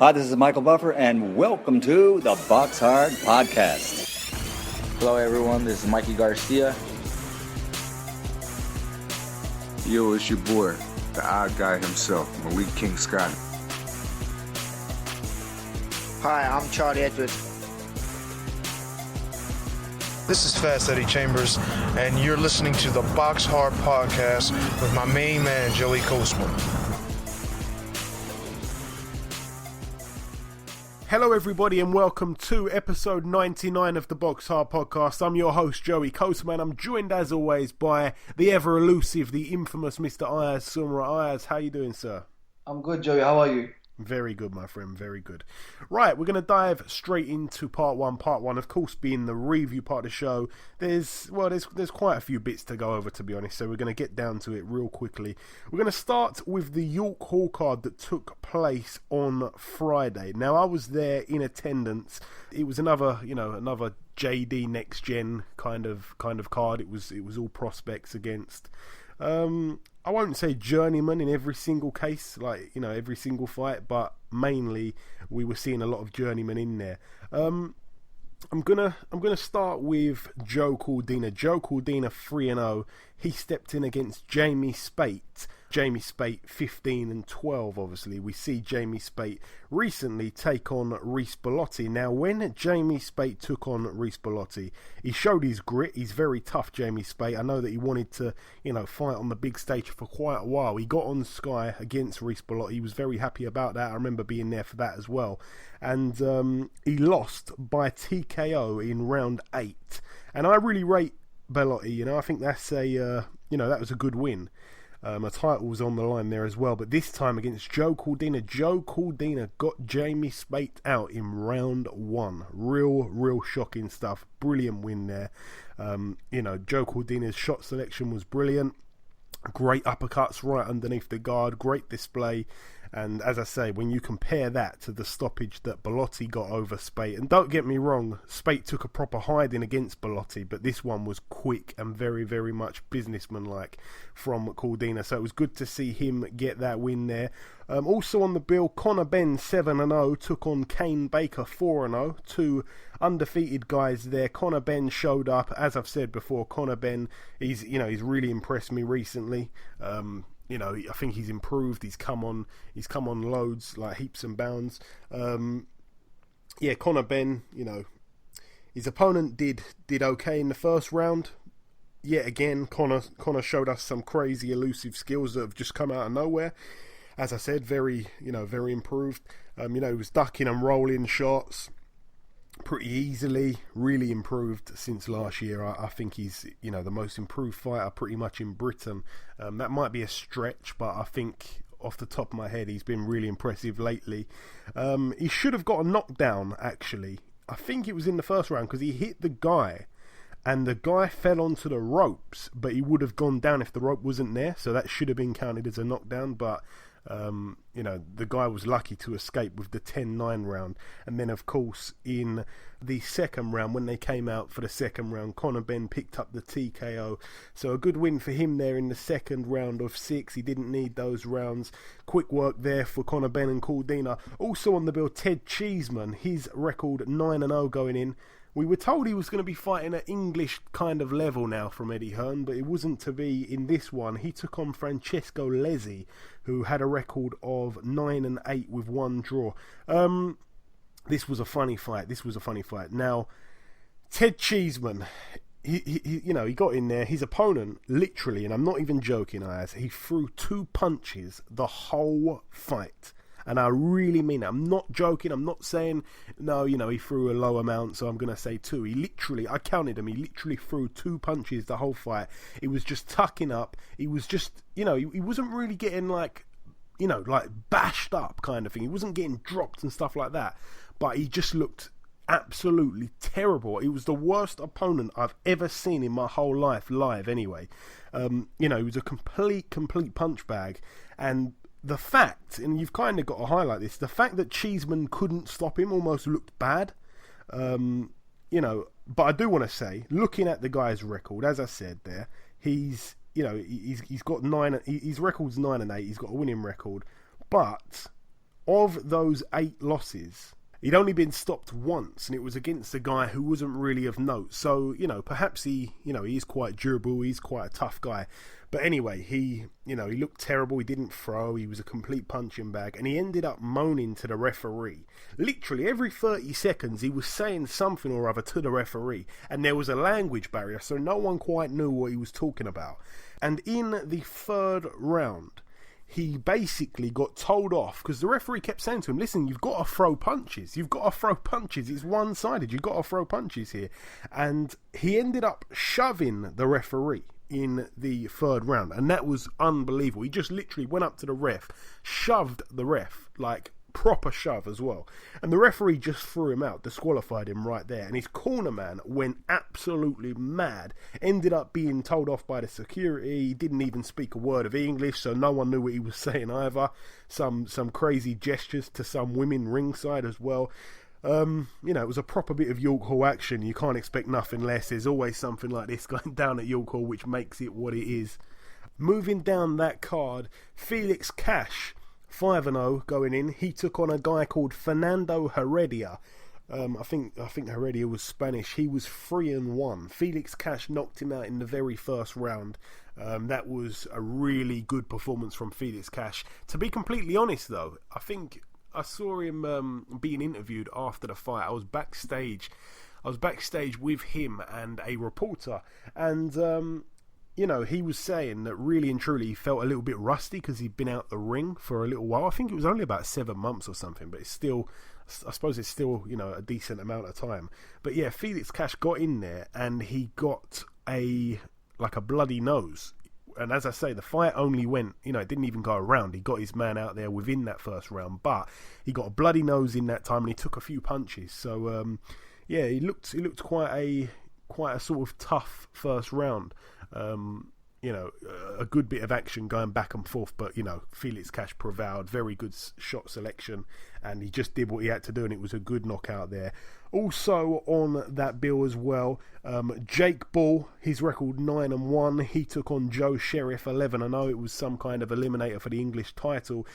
Hi, this is Michael Buffer, and welcome to the BoxHard Podcast. Hello, everyone. This is Mikey Garcia. Yo, it's your boy, the odd guy himself, Malik King Scott. Hi, I'm Charlie Edwards. This is Fast Eddie Chambers, and you're listening to the BoxHard Podcast with my main man, Joey Coastman. Hello everybody and welcome to episode 99 of the BoxHard Podcast. I'm your host Joey Coastman. I'm joined as always by the ever elusive, the infamous Mr. Ayaz Sumra. Ayaz, how you doing, sir? I'm good, Joey. How are you? Very good, my friend, very good. Right, we're going to dive straight into part one. Part one, of course, being the review part of the show. There's quite a few bits to go over, to be honest, so we're going to get down to it real quickly. We're going to start with the York Hall card that took place on Friday. Now, I was there in attendance. It was another JD Next Gen kind of card. It was all prospects against I won't say journeyman in every single case, every single fight, but mainly we were seeing a lot of journeymen in there. I'm gonna start with Joe Cordina. Joe Cordina 3-0. He stepped in against Jamie Spate. Jamie Spate 15-12. Obviously, we see Jamie Spate recently take on Reece Bellotti. Now, when Jamie Spate took on Reece Bellotti, he showed his grit. He's very tough, Jamie Spate. I know that he wanted to, fight on the big stage for quite a while. He got on Sky against Reece Bellotti. He was very happy about that. I remember being there for that as well. And he lost by TKO in round 8. And I really rate Bellotti. I think that's that was a good win. A title was on the line there as well, but this time against Joe Cordina. Joe Cordina got Jamie Spate out in round 1. Real shocking stuff. Brilliant win there. Joe Cordina's shot selection was brilliant. Great uppercuts right underneath the guard. Great display. And as I say, when you compare that to the stoppage that Bellotti got over Spate, and don't get me wrong, Spate took a proper hiding against Bellotti, but this one was quick and very, very much businessman-like from Cordina. So it was good to see him get that win there. Also on the bill, Conor Benn 7-0 took on Kane Baker 4-0. Two undefeated guys there. Conor Benn showed up, as I've said before. Conor Benn, he's really impressed me recently. I think he's improved. He's come on loads, like heaps and bounds. Conor Benn, his opponent did okay in the first round. Yet again, Conor showed us some crazy elusive skills that have just come out of nowhere. As I said, very improved. He was ducking and rolling shots pretty easily. Really improved since last year. I think he's the most improved fighter pretty much in Britain. That might be a stretch, but I think off the top of my head he's been really impressive lately. He should have got a knockdown actually. I think it was in the first round because he hit the guy and the guy fell onto the ropes, but he would have gone down if the rope wasn't there, so that should have been counted as a knockdown. But the guy was lucky to escape with the 10-9 round. And then, of course, in the second round, when they came out for the second round, Conor Benn picked up the TKO. So a good win for him there in the second round of 6. He didn't need those rounds. Quick work there for Conor Benn and Cordina. Also on the bill, Ted Cheeseman. His record 9-0 going in. We were told he was going to be fighting at English kind of level now from Eddie Hearn, but it wasn't to be in this one. He took on Francesco Lezzi, who had a record of 9-8 with 1 draw. This was a funny fight. Now, Ted Cheeseman, he got in there. His opponent, literally, and I'm not even joking, he threw 2 punches the whole fight. And I really mean it. I'm not joking. I'm not saying, no, he threw a low amount, so I'm going to say 2. I counted him. He literally threw 2 punches the whole fight. He was just tucking up. He was just, he wasn't really getting like bashed up kind of thing. He wasn't getting dropped and stuff like that. But he just looked absolutely terrible. He was the worst opponent I've ever seen in my whole life, live anyway. He was a complete punch bag. And the fact, and you've kind of got to highlight this, the fact that Cheeseman couldn't stop him almost looked bad. But I do want to say, looking at the guy's record, as I said there, he's got 9. His record's 9-8. He's got a winning record, but of those 8 losses, he'd only been stopped once, and it was against a guy who wasn't really of note. So, perhaps he is quite durable, he's quite a tough guy. But anyway, he looked terrible, he didn't throw, he was a complete punching bag, and he ended up moaning to the referee. Literally every 30 seconds he was saying something or other to the referee, and there was a language barrier, so no one quite knew what he was talking about. And in the 3rd round, he basically got told off because the referee kept saying to him, listen, you've got to throw punches. It's one-sided. You've got to throw punches here. And he ended up shoving the referee in the 3rd round. And that was unbelievable. He just literally went up to the ref, shoved the ref, like proper shove as well. And the referee just threw him out, disqualified him right there. And his corner man went absolutely mad. Ended up being told off by the security. He didn't even speak a word of English, so no one knew what he was saying either. Some crazy gestures to some women ringside as well. It was a proper bit of York Hall action. You can't expect nothing less. There's always something like this going down at York Hall, which makes it what it is. Moving down that card, Felix Cash, 5-0 going in. He took on a guy called Fernando Heredia. I think Heredia was Spanish. He was 3-1. Felix Cash knocked him out in the very first round. That was a really good performance from Felix Cash. To be completely honest, though, I think I saw him being interviewed after the fight. I was backstage with him and a reporter, and he was saying that really and truly he felt a little bit rusty because he'd been out the ring for a little while. I think it was only about 7 months or something, but I suppose it's still a decent amount of time. But yeah, Felix Cash got in there and he got a bloody nose. And as I say, the fight only went, it didn't even go around. He got his man out there within that first round, but he got a bloody nose in that time and he took a few punches. So he looked quite a sort of tough first round. A good bit of action going back and forth, but Felix Cash prevailed. Very good shot selection, and he just did what he had to do, and it was a good knockout there. Also on that bill as well, Jake Paul, his record 9-1. He took on Joe Sherriff 11-0. It was some kind of eliminator for the English title.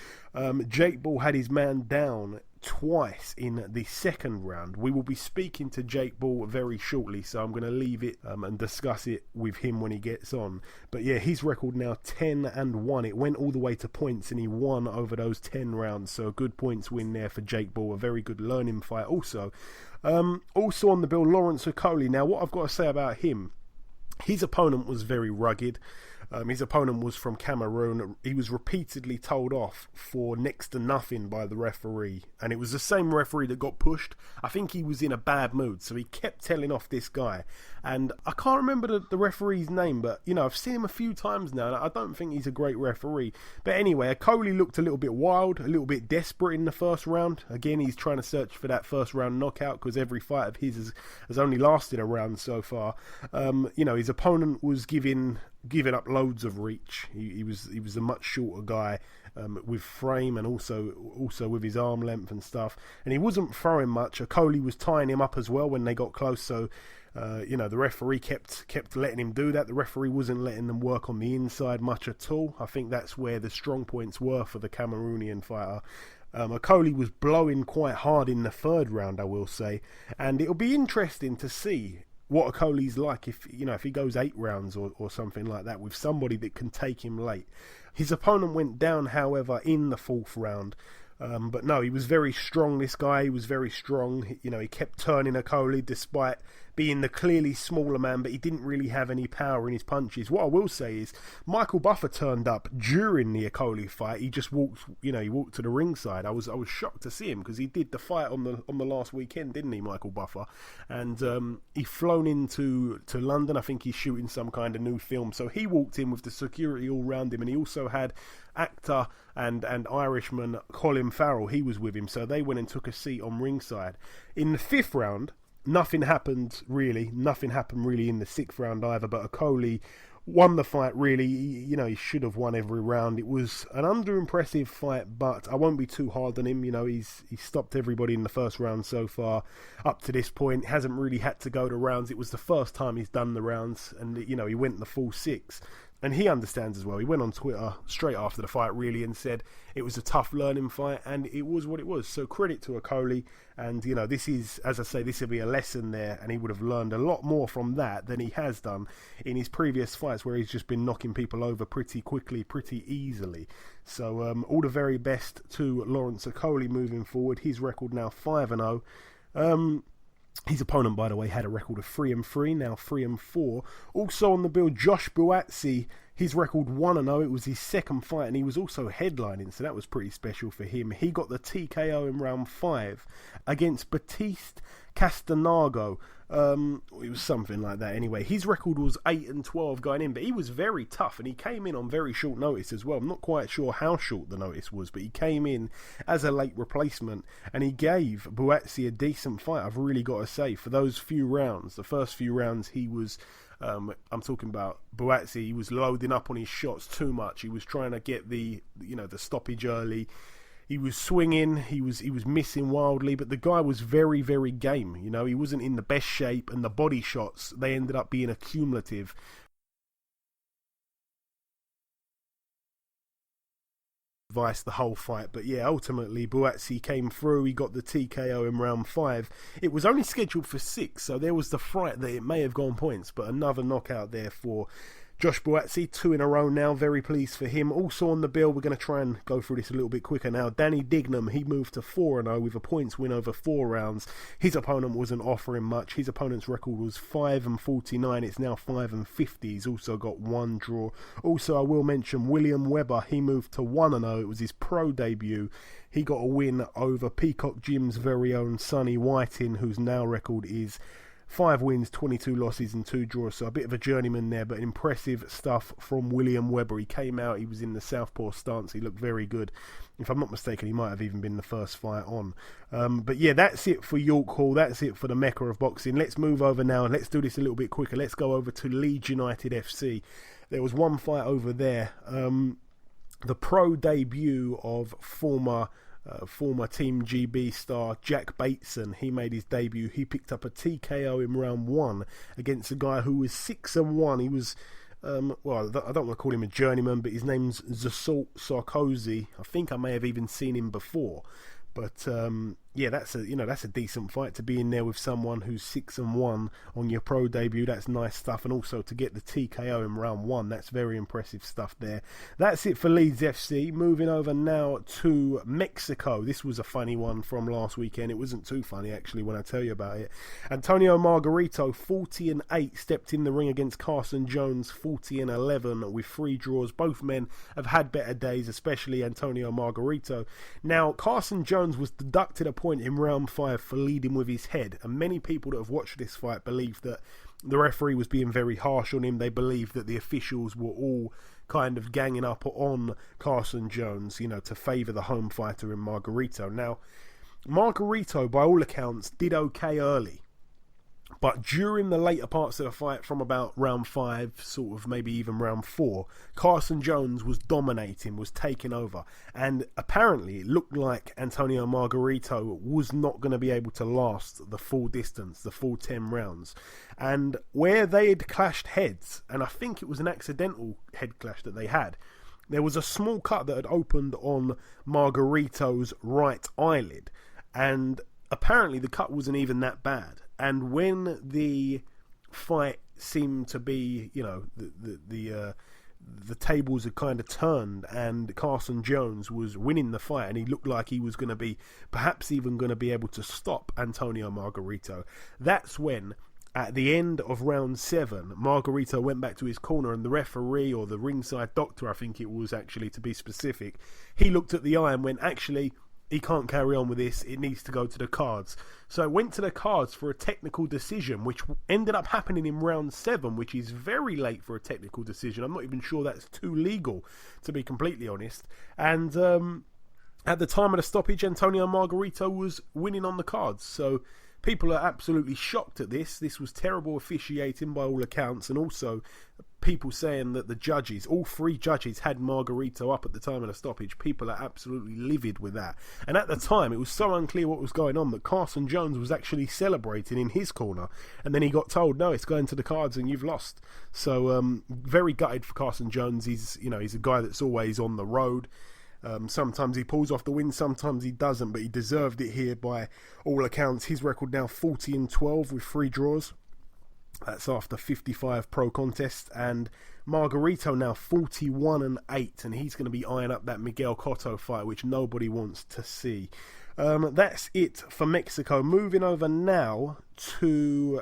Jake Paul had his man down twice in the second round. We will be speaking to Jake Paul very shortly, so I'm going to leave it and discuss it with him when he gets on. But yeah, his record now 10-1. It went all the way to points and he won over those 10 rounds, so a good points win there for Jake Paul. A very good learning fight also. Also on the bill, Lawrence Okoli. Now, what I've got to say about him, his opponent was very rugged. His opponent was from Cameroon. He was repeatedly told off for next to nothing by the referee, and it was the same referee that got pushed. I think he was in a bad mood, so he kept telling off this guy, and I can't remember the referee's name, but I've seen him a few times now, and I don't think he's a great referee. But anyway, Okoli looked a little bit wild, a little bit desperate in the first round. Again, he's trying to search for that first round knockout because every fight of his has only lasted a round so far. His opponent was giving up loads of reach. He was a much shorter guy with frame and also with his arm length and stuff, and he wasn't throwing much. Okoli was tying him up as well when they got close, so the referee kept letting him do that. The referee wasn't letting them work on the inside much at all. I think that's where the strong points were for the Cameroonian fighter. Okoli was blowing quite hard in the third round, I will say, and it'll be interesting to see what Okoli's like if he goes 8 rounds or something like that with somebody that can take him late. His opponent went down, however, in the 4th round. But no, he was very strong, this guy. He was very strong. He kept turning Okoli despite being the clearly smaller man, but he didn't really have any power in his punches. What I will say is Michael Buffer turned up during the Okoli fight. He just walked to the ringside. I was shocked to see him because he did the fight on the last weekend, didn't he, Michael Buffer? And he flown into London. I think he's shooting some kind of new film. So he walked in with the security all around him, and he also had actor and Irishman Colin Farrell. He was with him, so they went and took a seat on ringside. In the 5th round, nothing happened really in the 6th round either, but Okoli won the fight really. He should have won every round. It was an under-impressive fight, but I won't be too hard on him. He's stopped everybody in the first round so far up to this point. Hasn't really had to go to rounds. It was the first time he's done the rounds, and he went the full 6. And he understands as well. He went on Twitter straight after the fight, really, and said it was a tough learning fight, and it was what it was. So credit to Okoli, and this is, as I say, this will be a lesson there, and he would have learned a lot more from that than he has done in his previous fights, where he's just been knocking people over pretty quickly, pretty easily. So all the very best to Lawrence Okoli moving forward. His record now 5-0. His opponent, by the way, had a record of 3-3, now 3-4. Also on the bill, Josh Buatsi, his record 1-0. It was his second fight, and he was also headlining, so that was pretty special for him. He got the TKO in round 5 against Batiste Castenago. It was something like that anyway. His record was 8-12 going in, but he was very tough, and he came in on very short notice as well. I'm not quite sure how short the notice was, but he came in as a late replacement, and he gave Buatsi a decent fight, I've really got to say. For those few rounds, the first few rounds, he was... I'm talking about Buatsi. He was loading up on his shots too much. He was trying to get the stoppage early. He was swinging, he was missing wildly, but the guy was very, very game. He wasn't in the best shape, and the body shots, they ended up being accumulative. Vice the whole fight, but yeah, ultimately Buatsi came through. He got the TKO in round 5. It was only scheduled for 6, so there was the fright that it may have gone points, but another knockout there for Josh Buatsi, 2 in a row now, very pleased for him. Also on the bill, we're going to try and go through this a little bit quicker now. Danny Dignam, he moved to 4-0 with a points win over 4 rounds. His opponent wasn't offering much. His opponent's record was 5-49. It's now 5-50. He's also got 1 draw. Also, I will mention William Webber. He moved to 1-0. It was his pro debut. He got a win over Peacock Gym's very own Sonny Whiting, whose now record is 5 wins, 22 losses and 2 draws, so a bit of a journeyman there, but impressive stuff from William Webber. He came out, he was in the southpaw stance, he looked very good. If I'm not mistaken, he might have even been the first fight on. But yeah, that's it for York Hall, that's it for the Mecca of boxing. Let's move over now, and let's do this a little bit quicker. Let's go over to Leeds United FC. There was one fight over there, the pro debut of former Team GB star Jack Bateson. He made his debut. He picked up a TKO in round 1 against a guy who was 6-1. He was, I don't want to call him a journeyman, but his name's Zasult Sarkozy. I think I may have even seen him before. But yeah, that's a decent fight to be in there with someone who's 6-1 on your pro debut. That's nice stuff, and also to get the TKO in round 1, that's very impressive stuff there. That's it for Leeds FC. Moving over now to Mexico. This was a funny one from last weekend. It wasn't too funny actually when I tell you about it. Antonio Margarito, 40-8, stepped in the ring against Carson Jones, 40-11 with 3 draws. Both men have had better days, especially Antonio Margarito. Now, Carson Jones was deducted a point in round 5 for leading with his head, and many people that have watched this fight believe that the referee was being very harsh on him. They believe that the officials were all kind of ganging up on Carson Jones, to favour the home fighter in Margarito. Now, Margarito, by all accounts, did okay early, but during the later parts of the fight, from about round 5, sort of maybe even round 4, Carson Jones was dominating, was taking over. And apparently it looked like Antonio Margarito was not going to be able to last the full distance, the full 10 rounds. And where they had clashed heads, and I think it was an accidental head clash that they had, there was a small cut that had opened on Margarito's right eyelid. And apparently the cut wasn't even that bad. And when the fight seemed to be, the tables had kind of turned, and Carson Jones was winning the fight, and he looked like he was going to be perhaps even going to be able to stop Antonio Margarito. That's when, at the end of round 7, Margarito went back to his corner, and the referee, or the ringside doctor, I think it was actually to be specific, he looked at the eye and went, actually, he can't carry on with this, it needs to go to the cards. So it went to the cards for a technical decision, which ended up happening in round 7, which is very late for a technical decision. I'm not even sure that's too legal, to be completely honest. And at the time of the stoppage, Antonio Margarito was winning on the cards. So people are absolutely shocked at this. This was terrible officiating by all accounts, and also people saying that the judges, all three judges, had Margarito up at the time of the stoppage. People are absolutely livid with that. And at the time, it was so unclear what was going on that Carson Jones was actually celebrating in his corner, and then he got told, no, it's going to the cards and you've lost. So very gutted for Carson Jones. He's a guy that's always on the road. Sometimes he pulls off the win, sometimes he doesn't, but he deserved it here by all accounts. His record now 40-12 with 3 draws. That's after 55 pro contests. And Margarito now 41-8, and he's going to be eyeing up that Miguel Cotto fight, which nobody wants to see. That's it for Mexico. Moving over now to...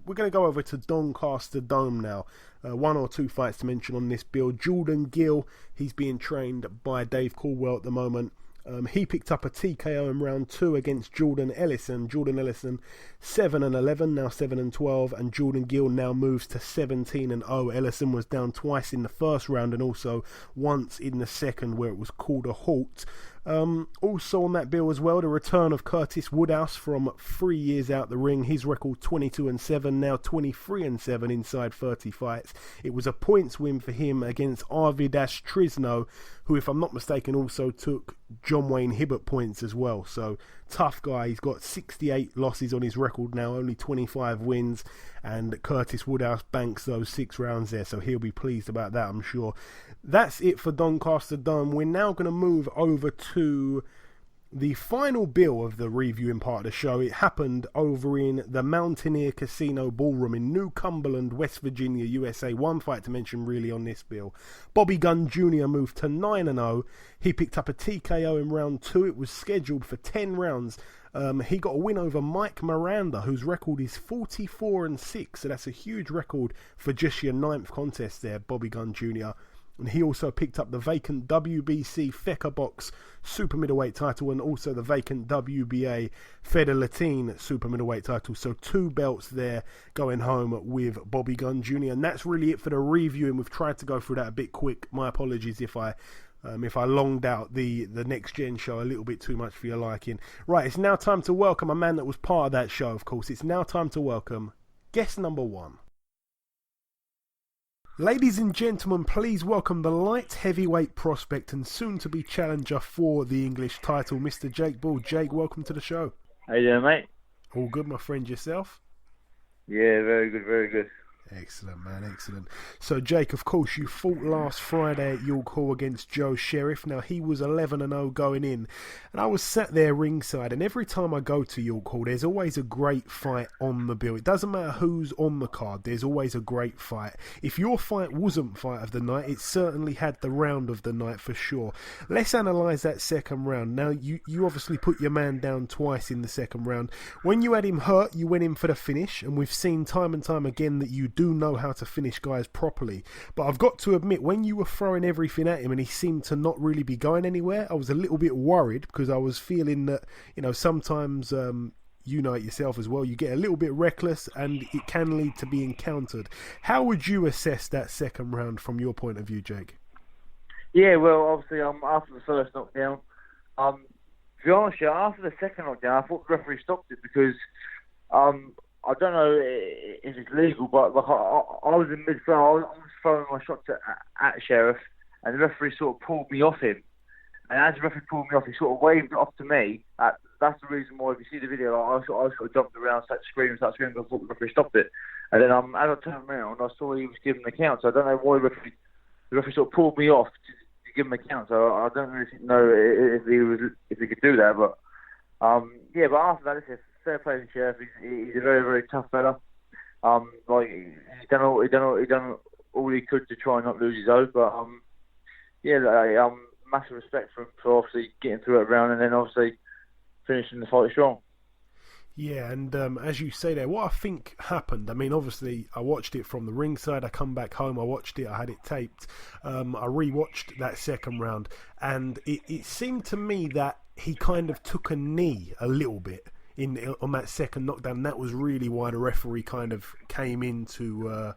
We're going to go over to Doncaster Dome now. 1 or 2 fights to mention on this bill. Jordan Gill, he's being trained by Dave Caldwell at the moment. He picked up a TKO in round 2 against Jordan Ellison. Jordan Ellison 7-11, now 7-12, and Jordan Gill now moves to 17-0. Ellison was down twice in the first round and also once in the second, where it was called a halt. Also on that bill as well, the return of Curtis Woodhouse from 3 years out the ring. His record 22-7, now 23-7 inside 30 fights. It was a points win for him against Arvidas Trisno, who, if I'm not mistaken, also took John Wayne Hibbert points as well. So tough guy. He's got 68 losses on his record now, only 25 wins, and Curtis Woodhouse banks those 6 rounds there, so he'll be pleased about that, I'm sure. That's it for Doncaster Dome. We're now going to move over to the final bill of the reviewing part of the show. It happened over in the Mountaineer Casino Ballroom in New Cumberland, West Virginia, USA. One fight to mention really on this bill. Bobby Gunn Jr. moved to 9-0. He picked up a TKO in round 2. It was scheduled for 10 rounds. He got a win over Mike Miranda, whose record is 44-6. So that's a huge record for just your 9th contest there, Bobby Gunn Jr. And he also picked up the vacant WBC Fecker Box Super Middleweight title and also the vacant WBA Feder Latin Super Middleweight title. So 2 belts there going home with Bobby Gunn Jr. And that's really it for the review. And we've tried to go through that a bit quick. My apologies if I longed out the Next Gen show a little bit too much for your liking. Right, it's now time to welcome a man that was part of that show, of course. It's now time to welcome guest number 1. Ladies and gentlemen, please welcome the light heavyweight prospect and soon-to-be challenger for the English title, Mr. Jake Bull. Jake, welcome to the show. How you doing, mate? All good, my friend. Yourself? Yeah, very good, very good. Excellent, man, excellent. So, Jake, of course, you fought last Friday at York Hall against Joe Sherriff. Now, he was 11-0 going in, and I was sat there ringside, and every time I go to York Hall, there's always a great fight on the bill. It doesn't matter who's on the card, there's always a great fight. If your fight wasn't fight of the night, it certainly had the round of the night for sure. Let's analyse that second round. Now, you obviously put your man down twice in the second round. When you had him hurt, you went in for the finish, and we've seen time and time again that you do know how to finish guys properly. But I've got to admit, when you were throwing everything at him and he seemed to not really be going anywhere, I was a little bit worried because I was feeling that, sometimes you know it yourself as well, you get a little bit reckless and it can lead to being countered. How would you assess that second round from your point of view, Jake? Yeah, well, obviously, after the first knockdown, to be honest, after the second knockdown, I thought the referee stopped it because I don't know if it's legal, but like I was in mid-throw, I was throwing my shots at Sherriff, and the referee sort of pulled me off him. And as the referee pulled me off, he sort of waved it off to me. That's the reason why, if you see the video, I sort of jumped around, started screaming, because I thought the referee stopped it. And then as I turned around, I saw he was giving the count, so I don't know why the referee sort of pulled me off to give him a count. So I don't really know if he could do that, but yeah. But after that, it's fair play to Sherriff. He's a very, very tough fella. He's done all he could to try and not lose his own. But massive respect for him for obviously getting through that round and then obviously finishing the fight strong. Yeah, and as you say there, what I think happened, I mean, obviously, I watched it from the ringside, I come back home, I watched it, I had it taped, I re-watched that second round, and it seemed to me that he kind of took a knee a little bit on that second knockdown. That was really why the referee kind of came in to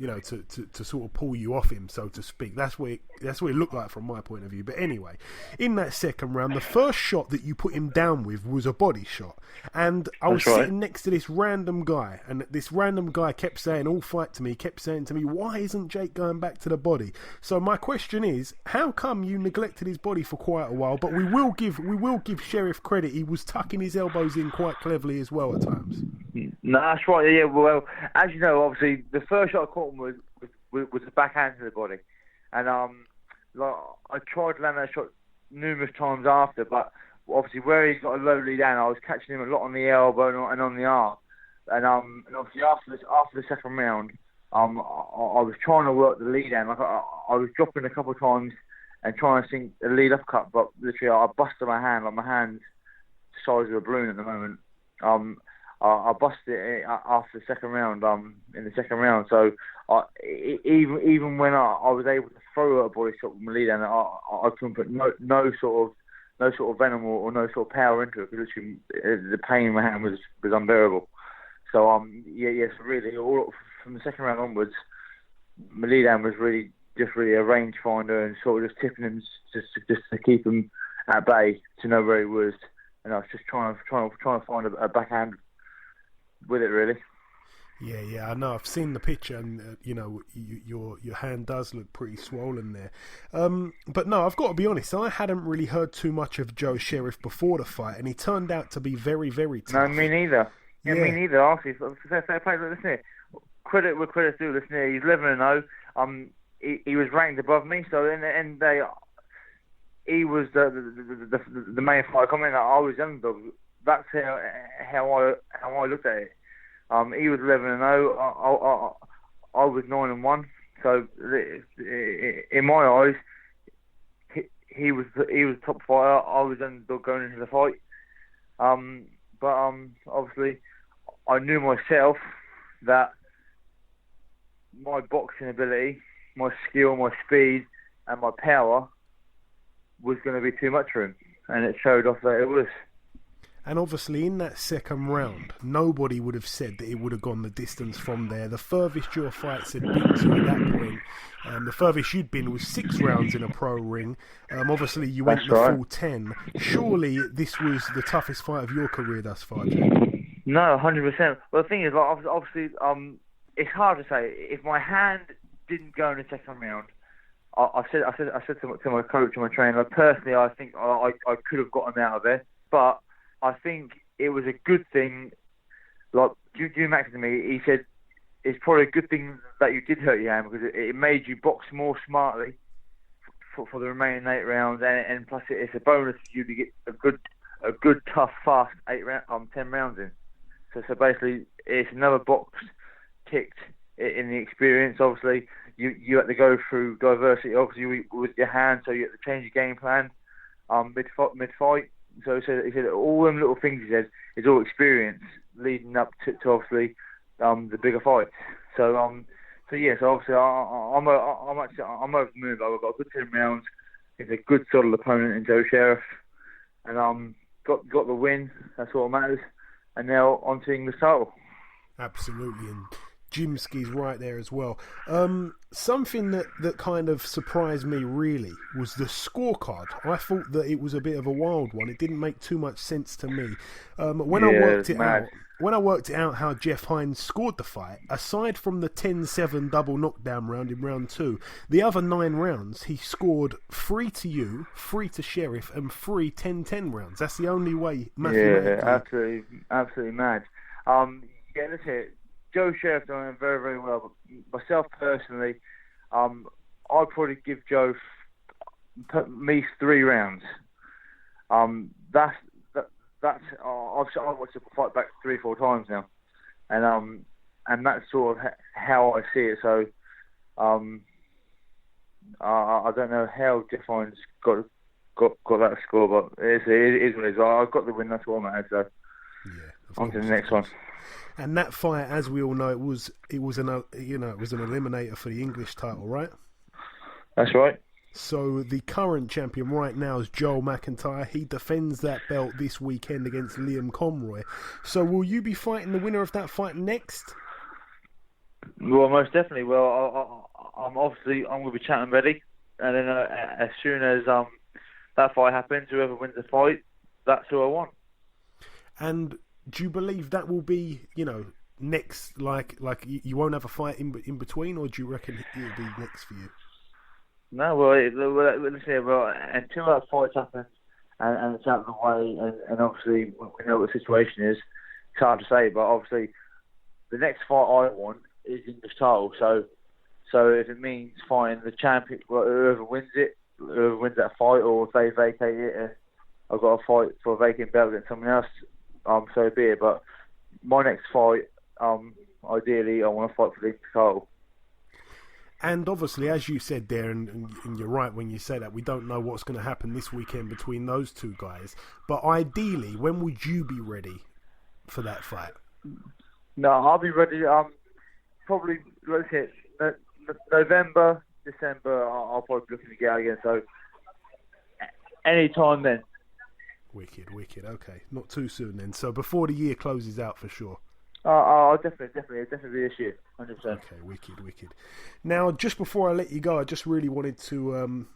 to sort of pull you off him, so to speak. That's what it looked like from my point of view. But anyway, in that second round, the first shot that you put him down with was a body shot, and I was sitting next to this random guy, and this random guy kept saying all fight to me, kept saying to me, why isn't Jake going back to the body? So my question is, how come you neglected his body for quite a while? But we will give Sherriff credit. He was tucking his elbows in quite cleverly as well at times. No, that's right. Yeah, well, as you know, obviously the first shot I caught him was the backhand to the body, and like I tried to land that shot numerous times after, but obviously where he's got a low lead down, I was catching him a lot on the elbow and on the arm, and obviously after the second round, I was trying to work the lead down. Like I was dropping a couple of times and trying to sink the lead uppercut, but literally I busted my hand. Like my hand's the size of a balloon at the moment. I busted it after the second round. In the second round, so even when I was able to throw a body shot with my lead down, I couldn't put no sort of venom or no sort of power into it, because literally the pain in my hand was unbearable. So yes, really, all from the second round onwards, my lead hand was really a rangefinder and sort of just tipping him just to keep him at bay, to know where he was, and I was just trying to find a backhand with it, really. Yeah, I know. I've seen the picture, and your hand does look pretty swollen there. But no, I've got to be honest. I hadn't really heard too much of Joe Sherriff before the fight, and he turned out to be very, very tough. No, me neither. Yeah, me neither. Honestly, fair play. Listen here. Credit where credit's due. Listen here. He's 11-0. He was ranked above me, so in the end day, he was the main fight. I mean, I was underdog. That's how I looked at it. He was 11-0. I was 9-1. So in my eyes, he was the top fighter. I was underdog going into the fight. But obviously, I knew myself that my boxing ability, my skill, my speed, and my power was going to be too much for him, and it showed off that it was. And obviously in that second round, nobody would have said that it would have gone the distance from there. The furthest your fights had been to at that point, the furthest you'd been was 6 rounds in a pro ring. Obviously you went the full 10. Surely this was the toughest fight of your career thus far, Jake? No, 100%. Well, the thing is, like, obviously, it's hard to say. If my hand didn't go in the second round, I said to my coach and my trainer, personally, I think I could have got him out of there, but I think it was a good thing. Like Drew Max to me, he said it's probably a good thing that you did hurt your hand, because it made you box more smartly for the remaining 8 rounds, and plus it's a bonus for you to get a good tough fast 10 rounds in. So basically it's another box ticked in the experience. Obviously you had to go through diversity obviously with your hand, so you had to change your game plan mid fight. So he said all them little things, he said, is all experience leading up to obviously the bigger fights. So obviously I'm over the moon. I've got a good 10 rounds. It's a good solid opponent in Joe Sherriff, and got the win. That's all that matters. And now on to English title. Absolutely, and Jimsky's right there as well. Something that kind of surprised me really was the scorecard. I thought that it was a bit of a wild one. It didn't make too much sense to me. When I worked it out how Jeff Hines scored the fight, aside from the 10-7 double knockdown round in round 2, the other 9 rounds he scored 3 to you, 3 to Sherriff, and 3 10-10 rounds. That's the only way mathematically. Yeah, absolutely mad. Let's hear it. Joe Sherriff done very, very well, but myself personally, I'd probably give Joe at least 3 rounds. That's I've watched the fight back 3-4 times now, and that's sort of how I see it. So I don't know how Jeff Hines got that score, but it is what it is. I've got the win. That's what matters. So on to the next one. And that fight, as we all know, it was an eliminator for the English title, right? That's right. So the current champion right now is Joel McIntyre. He defends that belt this weekend against Liam Conroy. So will you be fighting the winner of that fight next? Well, most definitely. Well, I'm going to be chatting ready, and then as soon as that fight happens, whoever wins the fight, that's who I want. And do you believe that will be, next? Like you won't have a fight in between, or do you reckon it'll be next for you? No, well, until that fight happens and it's out of the way, and obviously we know what the situation is, it's hard to say. But obviously, the next fight I want is English title. So if it means fighting the champion, whoever wins that fight, or if they vacate it, I've got a fight for a vacant belt against someone else, so be it. But my next fight, ideally, I want to fight for the English title. And obviously, as you said there, and you're right when you say that, we don't know what's going to happen this weekend between those two guys. But ideally, when would you be ready for that fight? No, I'll be ready. Probably, let's hit November, December. I'll probably be looking to get out again. So, any time then. Wicked. Okay, not too soon then. So before the year closes out, for sure. I'll definitely be this year, 100%. Okay, wicked. Now, just before I let you go, I just really wanted to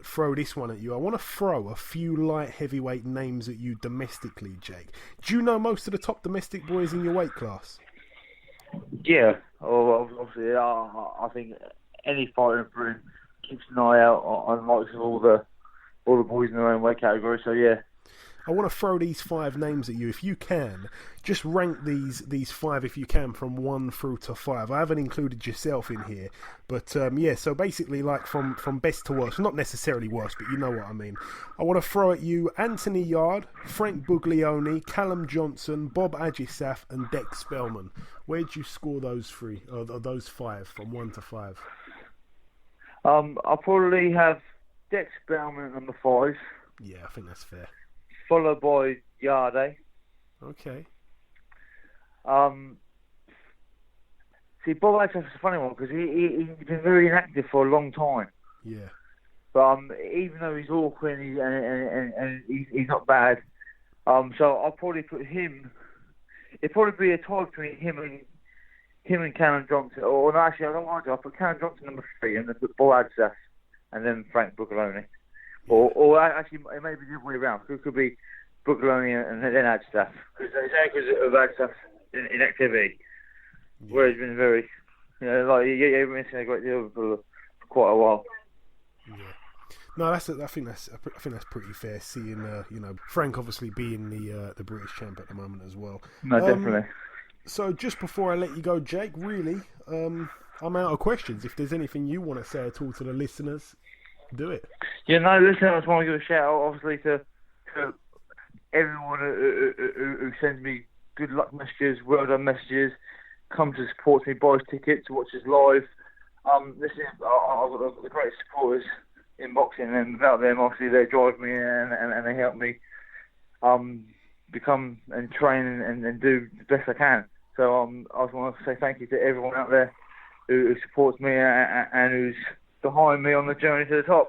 throw this one at you. I want to throw a few light heavyweight names at you domestically, Jake. Do you know most of the top domestic boys in your weight class? Yeah, obviously, I think any fighter in Britain keeps an eye out on likes of all the boys in their own weight category. So yeah. I want to throw these 5 names at you. If you can, just rank these 5 if you can from 1 through to 5. I haven't included yourself in here, but so basically like from best to worst, not necessarily worst, but you know what I mean. I want to throw at you Anthony Yarde, Frank Buglioni, Callum Johnson, Bob Agisaf, and Dex Spellman. Where'd you score those 3 or those 5 from 1 to 5? I'll probably have Dex Spellman at number 5. Yeah, I think that's fair. Followed by Yarde. Okay. See, Bob Agisaf's a funny one because he's been very inactive for a long time. Yeah. But even though he's awkward and he's not bad, so I'll probably put him. It'd probably be a tie between him and Callum Johnson. Or no, actually, I don't want to. I'll put Callum Johnson number 3 and then put Bob Agisaf and then Frank Buglioni. Or actually, it may be the other way around. It could be Buglioni and then Agisaf. Because of Agisaf's inactivity. Yeah. Where he's been very, he's missing a great deal for quite a while. Yeah. No, I think that's pretty fair. Seeing Frank obviously being the British champ at the moment as well. No, definitely. So just before I let you go, Jake, really, I'm out of questions. If there's anything you want to say at all to the listeners, do it. Yeah, no, listen, I just want to give a shout out, obviously, to everyone who sends me good luck messages, well done messages, come to support me, buys tickets, watches live. Listen, I've got the greatest supporters in boxing, and without them, obviously, they drive me and they help me become and train and do the best I can. So I just want to say thank you to everyone out there who supports me and who's behind me on the journey to the top.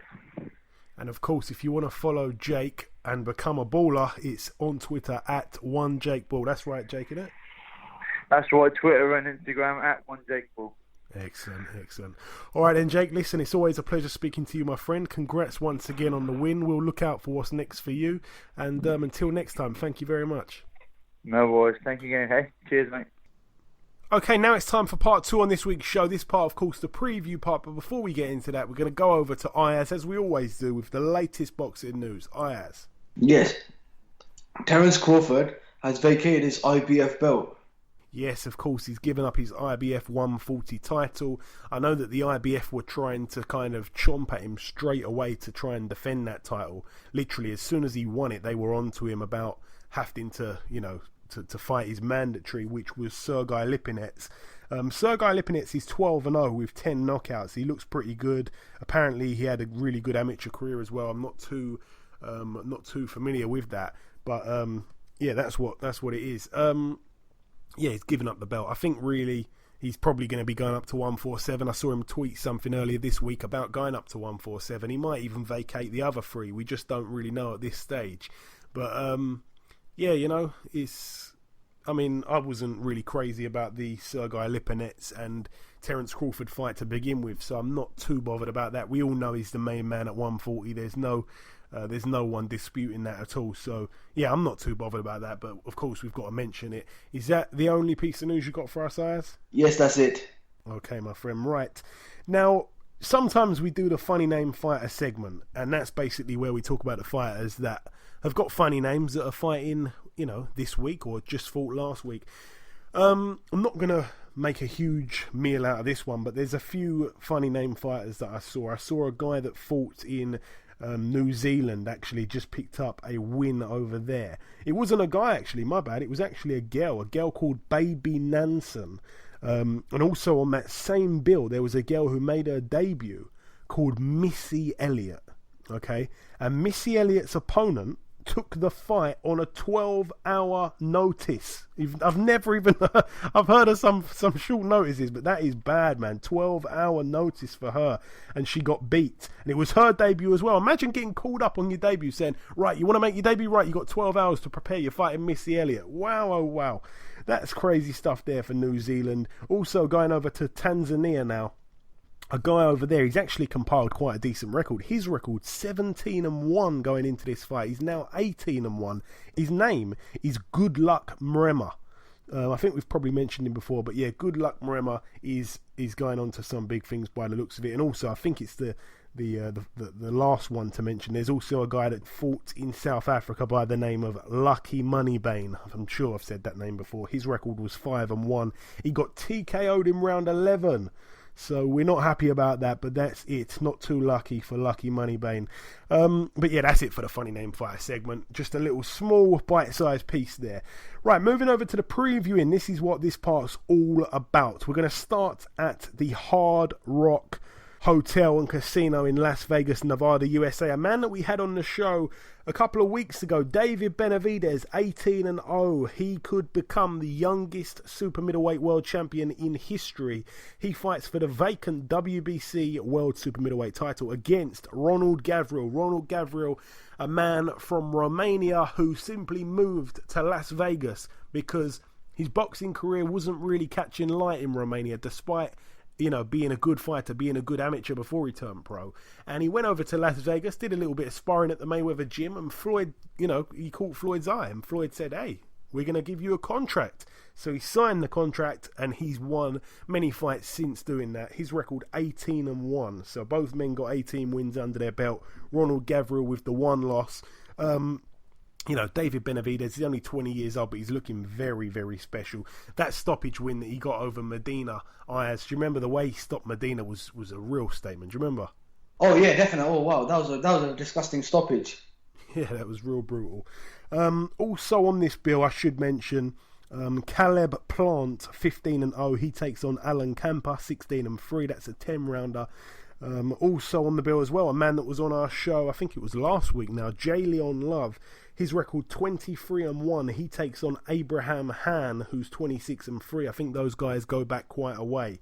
And of course, if you want to follow Jake and become a baller, it's on Twitter at @1JakeBall. That's right, Jake, isn't it? That's right, Twitter and Instagram at @1JakeBall. Excellent. All right then, Jake, listen, it's always a pleasure speaking to you, my friend. Congrats once again on the win. We'll look out for what's next for you. And until next time, thank you very much. No worries. Thank you again. Hey, cheers, mate. Okay, now it's time for part 2 on this week's show. This part, of course, the preview part. But before we get into that, we're going to go over to Ayaz, as we always do, with the latest boxing news. Ayaz. Yes. Terence Crawford has vacated his IBF belt. Yes, of course, he's given up his IBF 140 title. I know that the IBF were trying to kind of chomp at him straight away to try and defend that title. Literally, as soon as he won it, they were on to him about having to, to fight his mandatory, which was Sergei Lipinets. Sergei Lipinets is 12-0 with 10 knockouts. He looks pretty good. Apparently, he had a really good amateur career as well. I'm not too familiar with that, but that's what it is. He's given up the belt. I think really he's probably going to be going up to 147. I saw him tweet something earlier this week about going up to 147. He might even vacate the other 3. We just don't really know at this stage. But I wasn't really crazy about the Sergei Lipinets, and Terence Crawford fight to begin with, so I'm not too bothered about that. We all know he's the main man at 140. There's no one disputing that at all. So yeah, I'm not too bothered about that. But of course, we've got to mention it. Is that the only piece of news you got for us, Ayaz? Yes, that's it. Okay, my friend. Right now, sometimes we do the funny name fighter segment, and that's basically where we talk about the fighters that have got funny names that are fighting, this week or just fought last week. I'm not gonna make a huge meal out of this one, but there's a few funny name fighters that I saw. I saw a guy that fought in New Zealand, actually just picked up a win over there. It wasn't a guy, actually, my bad. It was actually a girl called Baby Nansen. And also on that same bill, there was a girl who made her debut called Missy Elliott. Okay, and Missy Elliott's opponent took the fight on a 12-hour notice. I've never even I've heard of some short notices, but that is bad, man. 12-hour notice for her, and she got beat. And it was her debut as well. Imagine getting called up on your debut saying, right, you want to make your debut? Right, you got 12 hours to prepare. You're fighting Missy Elliott. Wow, oh wow. That's crazy stuff there for New Zealand. Also going over to Tanzania now. A guy over there, he's actually compiled quite a decent record. His record, 17-1 going into this fight. He's now 18-1. His name is Good Luck Mrema. I think we've probably mentioned him before, but yeah, Good Luck Mrema is going on to some big things by the looks of it. And also, I think it's the last one to mention. There's also a guy that fought in South Africa by the name of Lucky Moneybane. I'm sure I've said that name before. His record was 5-1. He got TKO'd in round 11. So we're not happy about that, but that's it. Not too lucky for Lucky Moneybane. But yeah, that's it for the funny name fighter segment. Just a little small bite-sized piece there. Right, moving over to the previewing. This is what this part's all about. We're going to start at the Hard Rock Hotel and Casino in Las Vegas, Nevada, USA. A man that we had on the show a couple of weeks ago, David Benavidez, 18-0. He could become the youngest super middleweight world champion in history. He fights for the vacant WBC world super middleweight title against Ronald Gavril. Ronald Gavril, a man from Romania who simply moved to Las Vegas because his boxing career wasn't really catching light in Romania, despite being a good fighter, being a good amateur before he turned pro. And he went over to Las Vegas, did a little bit of sparring at the Mayweather gym, and Floyd, he caught Floyd's eye, and Floyd said, hey, we're going to give you a contract. So he signed the contract, and he's won many fights since doing that. His record, 18-1. So both men got 18 wins under their belt. Ronald Gavril with the one loss. David Benavidez is only 20 years old, but he's looking very, very special. That stoppage win that he got over Medina, Ayaz, do you remember the way he stopped Medina was a real statement? Do you remember? Oh yeah, definitely. Oh wow, that was a disgusting stoppage. Yeah, that was real brutal. Also on this bill, I should mention Caleb Plant, 15-0. He takes on Alan Camper, 16-3. That's a 10-rounder. Also on the bill as well, a man that was on our show, I think it was last week now, Jayleon Love. His record 23-1. He takes on Abraham Han, who's 26-3. I think those guys go back quite a way.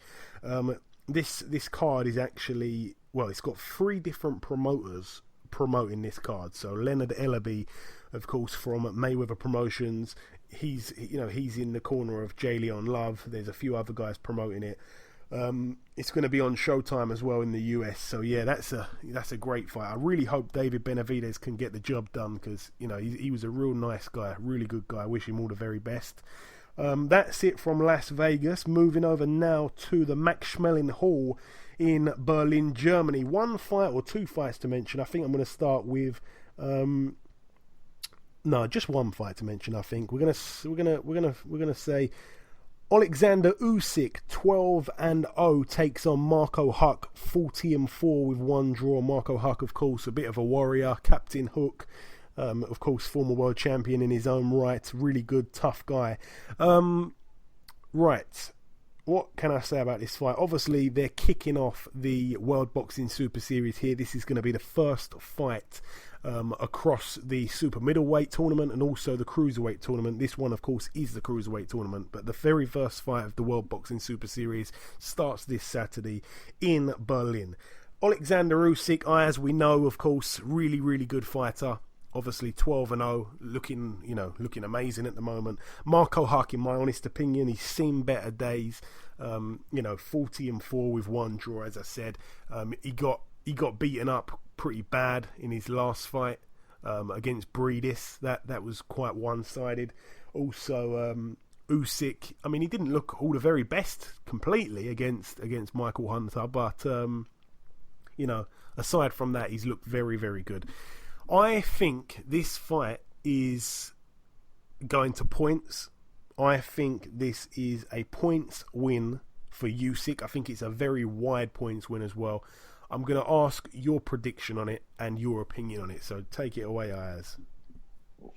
This card is actually, it's got 3 different promoters promoting this card. So Leonard Ellaby, of course, from Mayweather Promotions. He's in the corner of Jayleon Love. There's a few other guys promoting it. It's going to be on Showtime as well in the US. So yeah, that's a great fight. I really hope David Benavidez can get the job done because he was a real nice guy, really good guy. I wish him all the very best. That's it from Las Vegas. Moving over now to the Max Schmeling Hall in Berlin, Germany. 1 fight or 2 fights to mention. I think I'm going to start with just 1 fight to mention. I think we're gonna say Alexander Usyk, 12-0, takes on Marco Huck, 40-4 with 1 draw. Marco Huck, of course, a bit of a warrior. Captain Hook, of course, former world champion in his own right. Really good, tough guy. Right. What can I say about this fight? Obviously, they're kicking off the World Boxing Super Series here. This is going to be the first fight across the super middleweight tournament and also the cruiserweight tournament. This one, of course, is the cruiserweight tournament, but the very first fight of the World Boxing Super Series starts this Saturday in Berlin. Alexander Usyk, as we know, of course, really, really good fighter. obviously 12-0, looking amazing at the moment. Marco Huck, in my honest opinion, he's seen better days. 40-4 with one draw, as I said. He got beaten up pretty bad in his last fight against Breedis. That was quite one-sided. Also, Usyk, I mean, he didn't look all the very best completely against Michael Hunter, but aside from that, he's looked very, very good. I think this fight is going to points. I think this is a points win for Usyk. I think it's a very wide points win as well. I'm going to ask your prediction on it and your opinion on it. So take it away, Ayaz.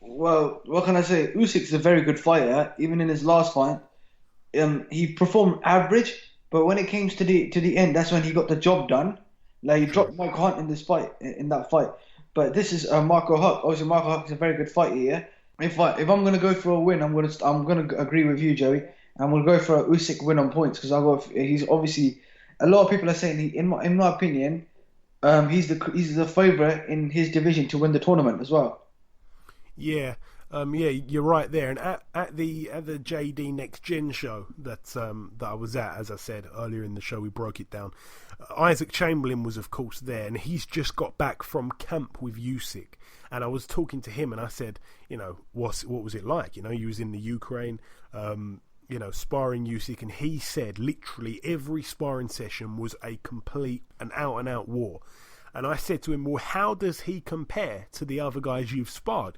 Well, what can I say? Usyk's a very good fighter. Even in his last fight, he performed average, but when it came to the end, that's when he got the job done. Like, he dropped Mike Hunt in that fight. But this is Marco Huck. Obviously, Marco Huck is a very good fighter here. If I'm gonna go for a win, I'm gonna agree with you, Joey. I'm gonna go for a Usyk win on points because he's obviously, a lot of people are saying in my opinion, he's the favourite in his division to win the tournament as well. Yeah, you're right there. And at the JD Next Gen show that I was at, as I said earlier in the show, we broke it down. Isaac Chamberlain was, of course, there, and he's just got back from camp with Usyk. And I was talking to him, and I said, what was it like? He was in the Ukraine, sparring Usyk, and he said literally every sparring session was an out-and-out war. And I said to him, well, how does he compare to the other guys you've sparred?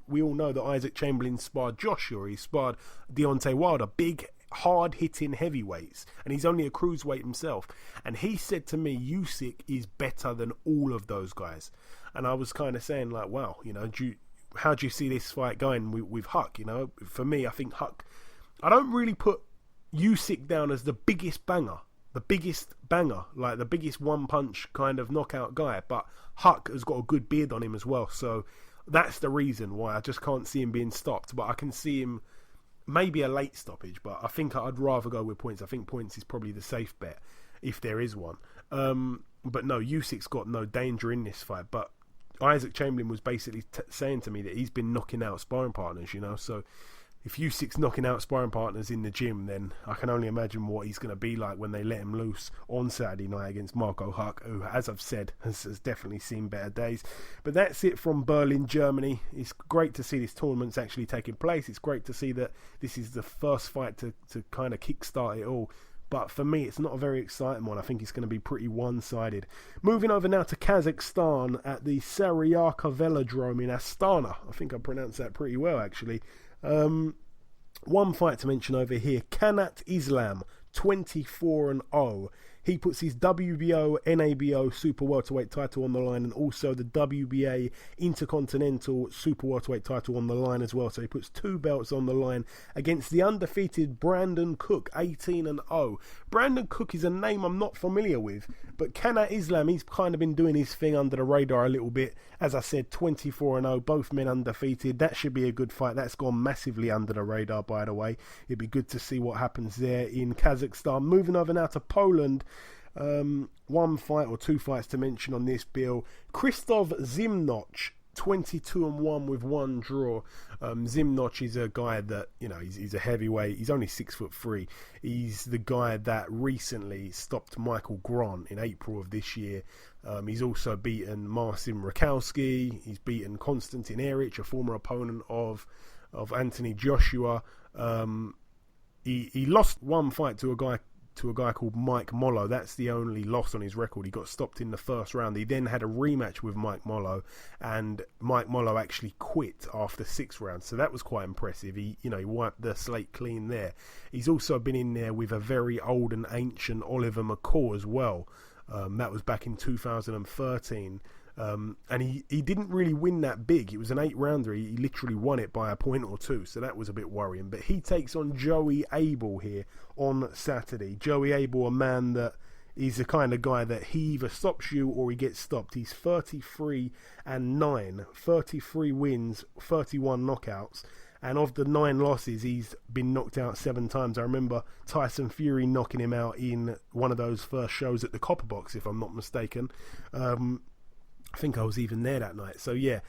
We all know that Isaac Chamberlain sparred Joshua, he sparred Deontay Wilder, big, hard-hitting heavyweights, and he's only a cruiserweight himself. And he said to me, Usyk is better than all of those guys. And I was kind of saying, like, wow, how do you see this fight going with Huck? For me, I think Huck, I don't really put Usyk down as the biggest banger, like the biggest one-punch kind of knockout guy, but Huck has got a good beard on him as well, so that's the reason why I just can't see him being stopped. But I can see him maybe a late stoppage, but I think I'd rather go with points. I think points is probably the safe bet if there is one. But no, Usyk's got no danger in this fight, but Isaac Chamberlain was basically saying to me that he's been knocking out sparring partners, so if Usyk's knocking out sparring partners in the gym, then I can only imagine what he's going to be like when they let him loose on Saturday night against Marco Huck, who, as I've said, has definitely seen better days. But that's it from Berlin, Germany. It's great to see this tournament's actually taking place. It's great to see that this is the first fight to kind of kickstart it all. But for me, it's not a very exciting one. I think it's going to be pretty one-sided. Moving over now to Kazakhstan at the Saryaka Velodrome in Astana. I think I pronounced that pretty well, actually. One fight to mention over here, Kanat Islam, 24-0. He puts his WBO, NABO Super Welterweight title on the line, and also the WBA Intercontinental Super Welterweight title on the line as well. So he puts two belts on the line against the undefeated Brandon Cook, 18-0. Brandon Cook is a name I'm not familiar with, but Kanat Islam, he's kind of been doing his thing under the radar a little bit. As I said, 24-0, both men undefeated. That should be a good fight. That's gone massively under the radar, by the way. It'd be good to see what happens there in Kazakhstan. Moving over now to Poland. One fight or two fights to mention on this bill. Krzysztof Zimnoch, 22-1 with one draw. Zimnoch is a guy that, he's a heavyweight. He's only 6'3". He's the guy that recently stopped Michael Gron in April of this year. He's also beaten Marcin Rakowski. He's beaten Konstantin Eric, a former opponent of Anthony Joshua. He lost one fight to a guy called Mike Mollo. That's the only loss on his record. He got stopped in the first round. He then had a rematch with Mike Mollo, and Mike Mollo actually quit after 6 rounds. So that was quite impressive. He wiped the slate clean there. He's also been in there with a very old and ancient Oliver McCall as well. That was back in 2013. And he didn't really win that big. It was an 8-rounder. He literally won it by a point or two, so that was a bit worrying. But he takes on Joey Abel here on Saturday. Joey Abel, a man that is the kind of guy that he either stops you or he gets stopped. He's 33-9, 33 wins, 31 knockouts. And of the 9 losses, he's been knocked out 7 times. I remember Tyson Fury knocking him out in one of those first shows at the Copper Box, if I'm not mistaken. I think I was even there that night. So yeah,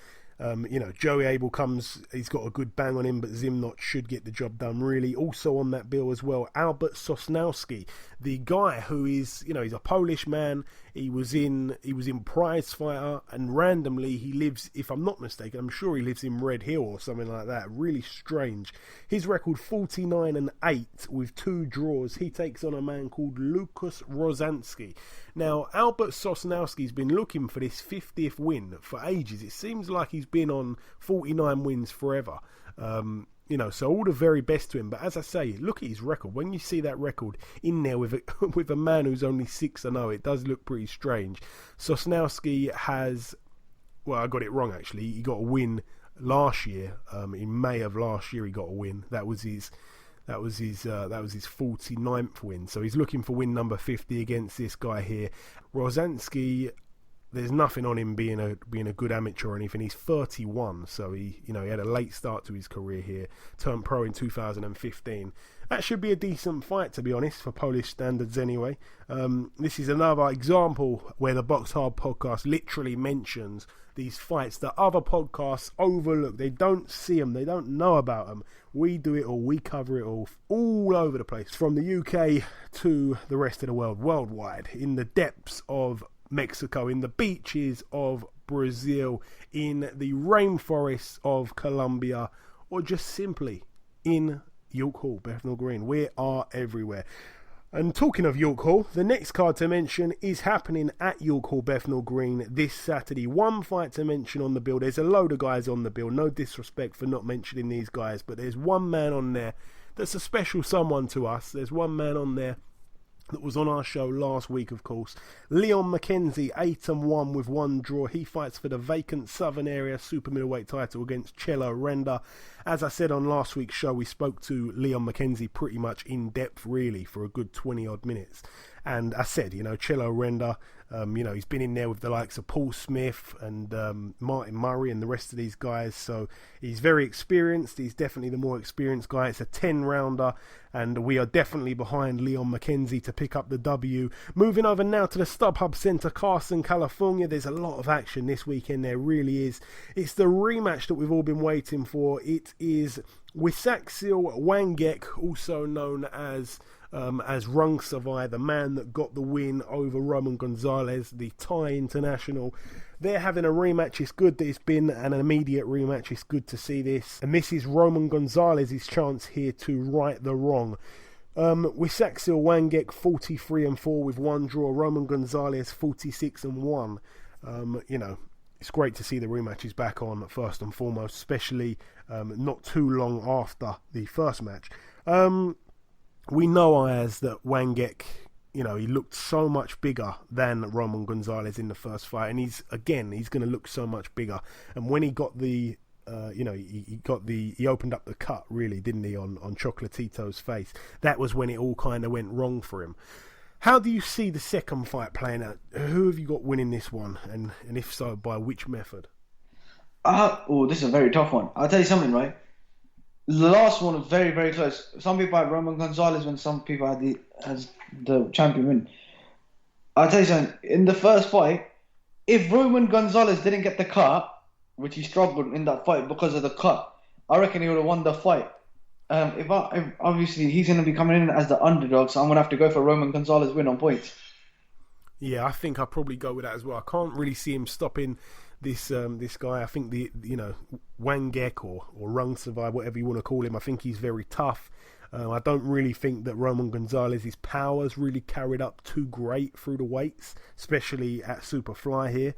Joey Abel comes, he's got a good bang on him, but Zimnot should get the job done, really. Also on that bill as well, Albert Sosnowski, the guy who is, he's a Polish man. He was in Prize Fighter, and randomly he lives, if I'm not mistaken, I'm sure he lives in Red Hill or something like that. Really strange. His record 49-8 with 2 draws. He takes on a man called Lukas Rozansky. Now, Albert Sosnowski's been looking for this 50th win for ages. It seems like he's been on 49 wins forever. So all the very best to him. But as I say, look at his record. When you see that record in there with a man who's only 6-0, it does look pretty strange. Sosnowski has, well, I got it wrong actually. He got a win last year. In May of last year, he got a win. That was his 49th win. So he's looking for win number 50 against this guy here. Rozansky, there's nothing on him being a good amateur or anything. He's 31, so he had a late start to his career here. Turned pro in 2015. That should be a decent fight, to be honest, for Polish standards anyway. This is another example where the BoxHard podcast literally mentions these fights that other podcasts overlook. They don't see them. They don't know about them. We do it all. We cover it all over the place, from the UK to the rest of the world, worldwide, in the depths of Mexico, in the beaches of Brazil, in the rainforests of Colombia, or just simply in York Hall, Bethnal Green. We are everywhere. And talking of York Hall, the next card to mention is happening at York Hall, Bethnal Green this Saturday. One fight to mention on the bill. There's a load of guys on the bill. No disrespect for not mentioning these guys, but there's one man on there that's a special someone to us. There's one man on there that was on our show last week, of course. Leon McKenzie, 8-1 with 1 draw. He fights for the vacant Southern Area super middleweight title against Cello Renda. As I said on last week's show, we spoke to Leon McKenzie pretty much in depth, really, for a good 20 odd minutes. And I said, Cello Renda, he's been in there with the likes of Paul Smith and Martin Murray and the rest of these guys. So he's very experienced. He's definitely the more experienced guy. It's a 10-rounder, and we are definitely behind Leon McKenzie to pick up the W. Moving over now to the StubHub Center, Carson, California. There's a lot of action this weekend. There really is. It's the rematch that we've all been waiting for. It is Wisaksil Wangek, also known as Rung Savai, the man that got the win over Roman Gonzalez, the Thai international. They're having a rematch. It's good that it's been an immediate rematch. It's good to see this. And this is Roman Gonzalez's chance here to right the wrong. Wisaksil Wangek 43-4 with 1 draw. Roman Gonzalez 46-1. It's great to see the rematch is back on first and foremost, especially not too long after the first match. We know, Ayaz, that Wangek, he looked so much bigger than Roman Gonzalez in the first fight, and he's going to look so much bigger. And when he got the, he opened up the cut, really, didn't he, on Chocolatito's face? That was when it all kind of went wrong for him. How do you see the second fight playing out? Who have you got winning this one, and if so, by which method? This is a very tough one. I'll tell you something, right? The last one was very, very close. Some people had Roman Gonzalez when some people had the champion win. I'll tell you something. In the first fight, if Roman Gonzalez didn't get the cut, which he struggled in that fight because of the cut, I reckon he would have won the fight. If obviously he's going to be coming in as the underdog, so I'm going to have to go for Roman Gonzalez win on points. Yeah, I think I'll probably go with that as well. I can't really see him stopping this guy. I think Wangek or Rung Savai, whatever you want to call him, I think he's very tough. I don't really think that Roman Gonzalez's powers really carried up too great through the weights, especially at Superfly here.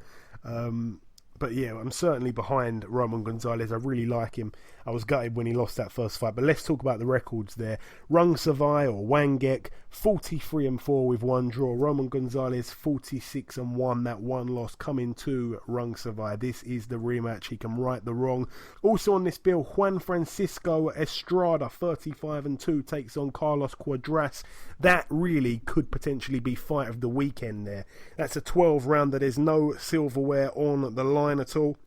But yeah, I'm certainly behind Roman Gonzalez. I really like him. I was gutted when he lost that first fight. But let's talk about the records there. Rung Savai or Wangek, 43-4 with 1 draw. Roman Gonzalez, 46-1. That 1 loss coming to Rung Savai. This is the rematch. He can right the wrong. Also on this bill, Juan Francisco Estrada, 35-2, takes on Carlos Cuadras. That really could potentially be fight of the weekend there. That's a 12-rounder. There's no silverware on the line at all.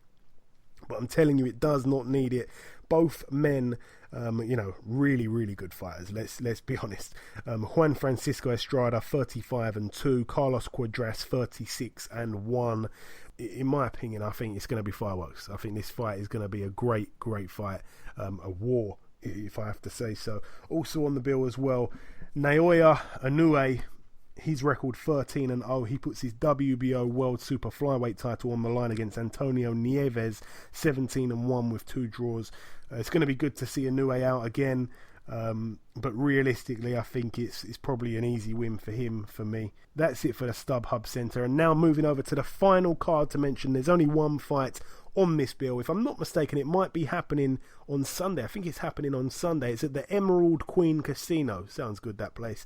But I'm telling you, it does not need it. Both men, really, really good fighters. Let's be honest. Juan Francisco Estrada, 35-2. Carlos Cuadras, 36-1. in my opinion, I think it's going to be fireworks. I think this fight is going to be a great fight, a war, if I have to say so. Also on the bill as well, Naoya Inoue. His record 13-0. He puts his WBO World Super Flyweight title on the line against Antonio Nieves, 17-1 with 2 draws. It's going to be good to see Inoue out again, but realistically, I think it's probably an easy win for him, for me. That's it for the StubHub Centre. And now moving over to the final card to mention. There's only one fight on this bill. If I'm not mistaken, it might be happening on Sunday. I think it's happening on Sunday. It's at the Emerald Queen Casino. Sounds good, that place.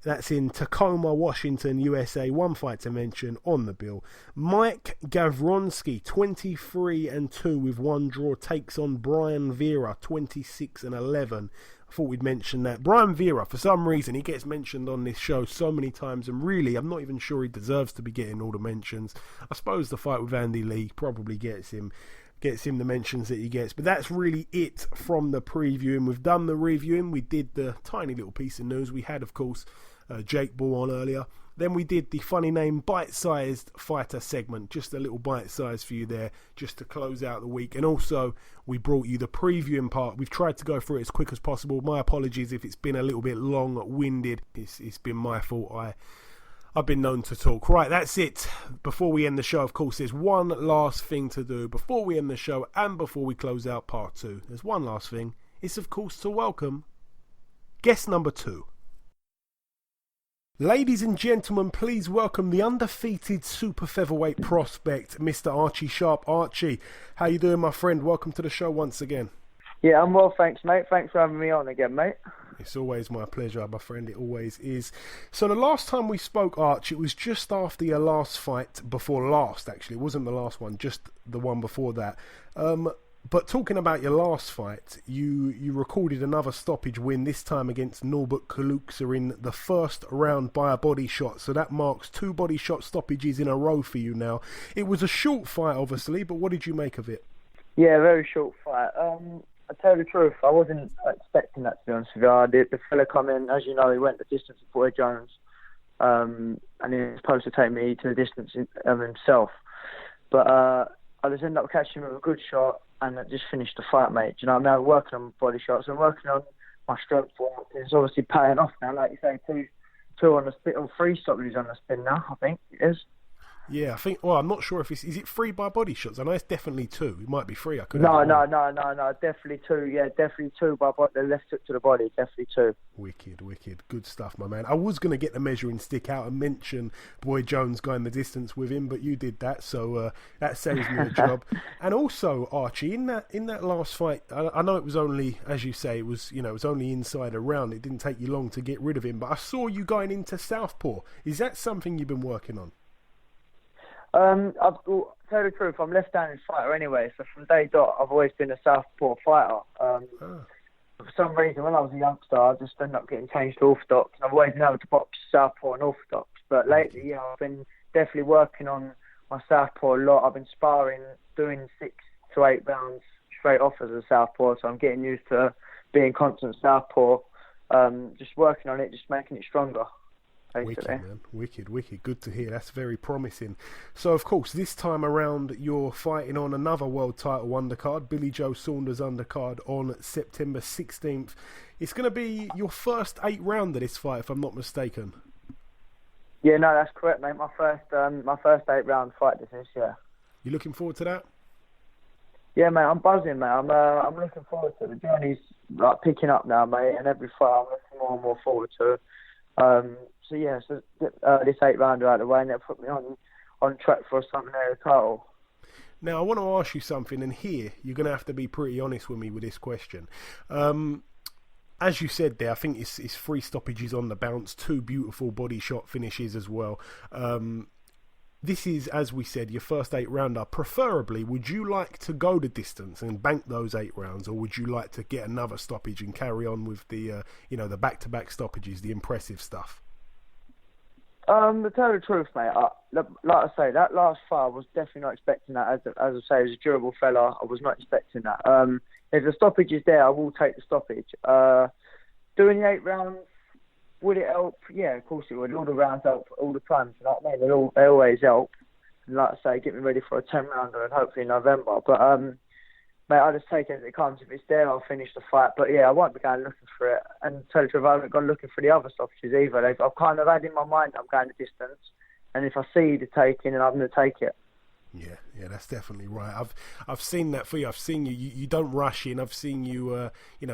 That's in Tacoma, Washington, USA. One fight to mention on the bill. Mike Gavronsky, 23-2 with 1 draw, takes on Brian Vera, 26-11. I thought we'd mention that. Brian Vera, for some reason, he gets mentioned on this show so many times, and really, I'm not even sure he deserves to be getting all the mentions. I suppose the fight with Andy Lee probably gets him the mentions that he gets, but that's really it from the previewing. We've done the reviewing. We did the tiny little piece of news. We had, of course, Jake Bull on earlier. Then we did the funny name bite-sized fighter segment, just a little bite-sized for you there, just to close out the week. And also, we brought you the previewing part. We've tried to go through it as quick as possible. My apologies if it's been a little bit long-winded. It's been my fault. I've been known to talk. Right, that's it. Before we end the show, of course, there's one last thing to do. Before we end the show and before we close out part 2, there's one last thing. It's, of course, to welcome guest number 2. Ladies and gentlemen, please welcome the undefeated super-featherweight prospect, Mr. Archie Sharp. Archie, how you doing, my friend? Welcome to the show once again. Yeah, I'm well, thanks, mate. Thanks for having me on again, mate. It's always my pleasure, my friend. It always is. So the last time we spoke, Arch, it was just after your last fight, before last, actually. It wasn't the last one, just the one before that. But talking about your last fight, you recorded another stoppage win, this time against Norbert Kaluksa in the first round by a body shot. So that marks 2 body shot stoppages in a row for you now. It was a short fight, obviously, but what did you make of it? Yeah, very short fight. I tell you the truth, I wasn't expecting that, to be honest with you. The fella come in, as you know, he went the distance with Boy Jones, and he was supposed to take me to the distance himself. But I just ended up catching him with a good shot, and it just finished the fight, mate. Do you know what I mean? I'm working on body shots, I'm working on my strength work. It's obviously paying off now, like you say, two on the spin, or 3 stoppages on the spin now, I think it is. Yeah, I think. Well, I'm not sure if is it 3 by body shots. I know it's definitely 2. It might be 3. I could. No, definitely 2. Yeah, definitely 2 by the left hook to the body. Definitely 2. Wicked, good stuff, my man. I was going to get the measuring stick out and mention Boy Jones going the distance with him, but you did that, so that saves me a job. And also, Archie, in that last fight, I know it was only, as you say, it was only inside a round. It didn't take you long to get rid of him, but I saw you going into southpaw. Is that something you've been working on? I'll tell you the truth, I'm left-handed fighter anyway, so from day dot I've always been a southpaw fighter. For some reason, when I was a youngster, I just ended up getting changed to orthodox, and I've always been able to box southpaw and orthodox. But lately, yeah, I've been definitely working on my southpaw a lot. I've been sparring, doing 6 to 8 rounds straight off as a southpaw, so I'm getting used to being constant southpaw. Just working on it, just making it stronger. Wicked, man. Wicked. Good to hear. That's very promising. So, of course, this time around, you're fighting on another world title undercard, Billy Joe Saunders undercard on September 16th. It's going to be your first 8 rounder, this fight, if I'm not mistaken. Yeah, no, that's correct, mate. My first 8 round fight this year. You looking forward to that? Yeah, mate, I'm buzzing, mate. I'm looking forward to it. The journey's like picking up now, mate, and every fight I'm looking more and more forward to. So this 8 rounder out of the way, and they'll put me on track for a Southern area title. Now, I want to ask you something, and here you're going to have to be pretty honest with me with this question. As you said there, I think it's 3 stoppages on the bounce, 2 beautiful body shot finishes as well. This is, as we said, your first 8 rounder. Preferably, would you like to go the distance and bank those 8 rounds, or would you like to get another stoppage and carry on with the the back-to-back stoppages, the impressive stuff? To tell you the truth, mate, like I say, that last fight I was definitely not expecting that. As I say, as a durable fella, I was not expecting that. If the stoppage is there, I will take the stoppage. Doing the 8 rounds, would it help? Yeah, of course it would. All the rounds help all the time. You know what I mean? They always help. like I say, get me ready for a 10-rounder and hopefully in November. But, mate, I'll just take it as it comes. If it's there, I'll finish the fight. But, yeah, I won't be going looking for it. And to tell you the truth, I haven't gone looking for the other stoppages either. I've kind of had in my mind I'm going the distance. And if I see the taking, then I'm going to take it. Yeah, that's definitely right. I've seen that for you. I've seen you don't rush in. I've seen you,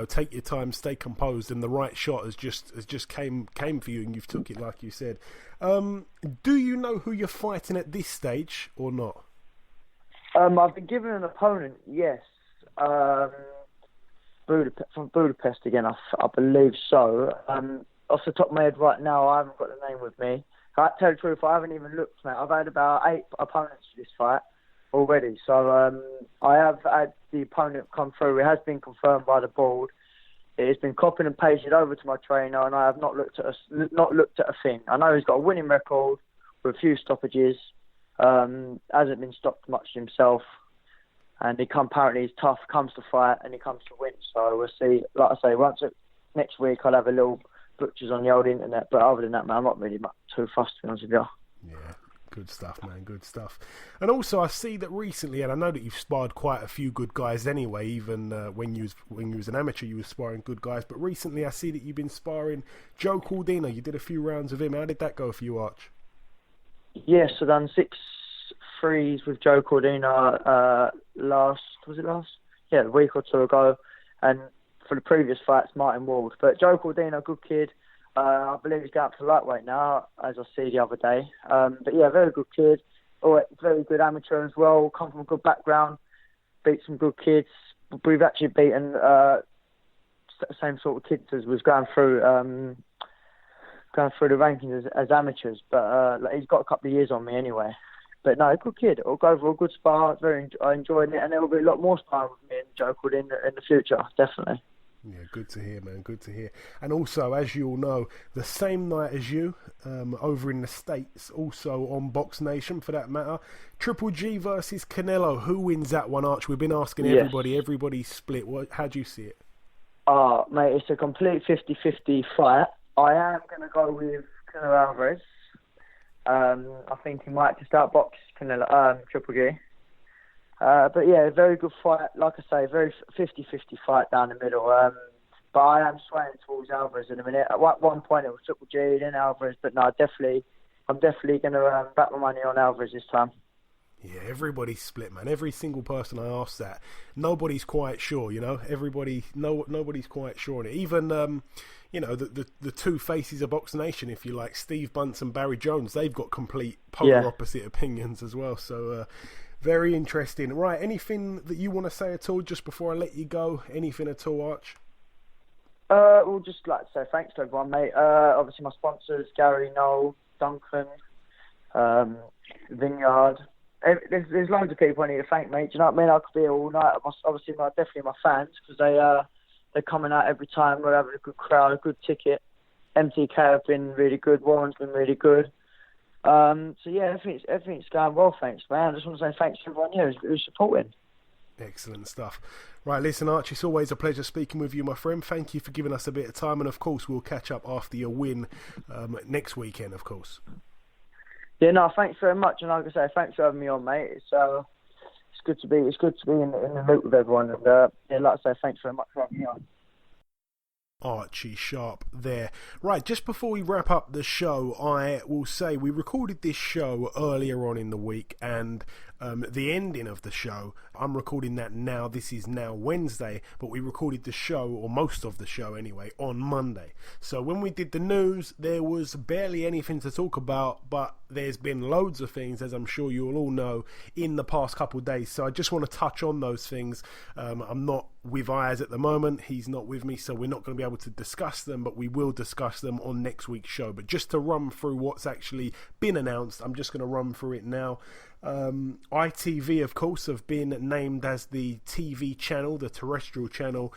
take your time, stay composed, and the right shot has just came for you, and you've took it like you said. Do you know who you're fighting at this stage or not? I've been given an opponent, yes. From Budapest again, I believe so. Off the top of my head right now, I haven't got the name with me. I tell you the truth, I haven't even looked, mate. I've had about 8 opponents for this fight already. So I have had the opponent come through. It has been confirmed by the board. It has been copied and pasted over to my trainer, and I have not looked at a thing. I know he's got a winning record with a few stoppages. Hasn't been stopped much himself, and apparently he's tough. Comes to fight and he comes to win. So we'll see. Like I say, next week I'll have a little butchers on the old internet, but other than that, man, I'm not really too fussed, to be honest with you. Yeah, good stuff, man, good stuff. And also, I see that recently, and I know that you've sparred quite a few good guys anyway. Even when you was an amateur, you were sparring good guys. But recently, I see that you've been sparring Joe Cordina. You did a few rounds with him. How did that go for you, Arch? Yes, I done 6 threes with Joe Cordina last? Yeah, a week or two ago, and for the previous fights, Martin Ward. But Joe Cordina, good kid. I believe he's going up to lightweight now, as I see the other day. But yeah, very good kid. Very good amateur as well. Come from a good background. Beat some good kids. We've actually beaten the same sort of kids as was going through the rankings as amateurs. But he's got a couple of years on me anyway. But no, good kid. It'll go for a good spar. I enjoyed it, and there will be a lot more sparring with me and Joe Cordina in the future, definitely. Yeah, good to hear, man. Good to hear. And also, as you all know, the same night as you, over in the States, also on Box Nation for that matter, Triple G versus Canelo. Who wins that one, Arch? We've been asking everybody. Yes. Everybody's split. How do you see it? Mate, it's a complete 50-50 fight. I am going to go with Canelo Alvarez. I think he might just outbox Triple G. But yeah, very good fight. Like I say, very 50-50 fight down the middle. But I am swaying towards Alvarez in a minute. At one point it was Triple G, then Alvarez. But no, I'm definitely going to bet my money on Alvarez this time. Yeah, everybody's split, man. Every single person I asked that, nobody's quite sure. Nobody's quite sure on it. Even the two faces of Box Nation, if you like, Steve Bunce and Barry Jones, they've got complete polar opposite opinions as well. So. Very interesting. Right, anything that you want to say at all just before I let you go? Anything at all, Arch? Well, just like to say thanks to everyone, mate. Obviously, my sponsors, Gary, Noel, Duncan, Vineyard. There's loads of people I need to thank, mate. Do you know what I mean? I could be here all night. Obviously, definitely my fans, because they're coming out every time. We're having a good crowd, a good ticket. MTK have been really good. Warren's been really good. So yeah, everything's going well, thanks, man. I just want to say thanks to everyone here who's supporting. Excellent stuff. Right, listen, Arch, it's always a pleasure speaking with you, my friend. Thank you for giving us a bit of time, and of course we'll catch up after your win next weekend, of course. Yeah, no, thanks very much, and like I say, thanks for having me on, mate. It's good to be in the loop with everyone, and like I say, thanks very much for having me on. Archie Sharp there. Right, just before we wrap up the show, I will say we recorded this show earlier on in the week, and the ending of the show, I'm recording that now. This is now Wednesday, but we recorded the show, or most of the show anyway, on Monday. So when we did the news, there was barely anything to talk about, but there's been loads of things, as I'm sure you'll all know, in the past couple of days. So I just want to touch on those things. I'm not with Ayaz at the moment. He's not with me, so we're not going to be able to discuss them, but we will discuss them on next week's show. But just to run through what's actually been announced, I'm just going to run through it now. ITV, of course, have been named as the TV channel, the terrestrial channel,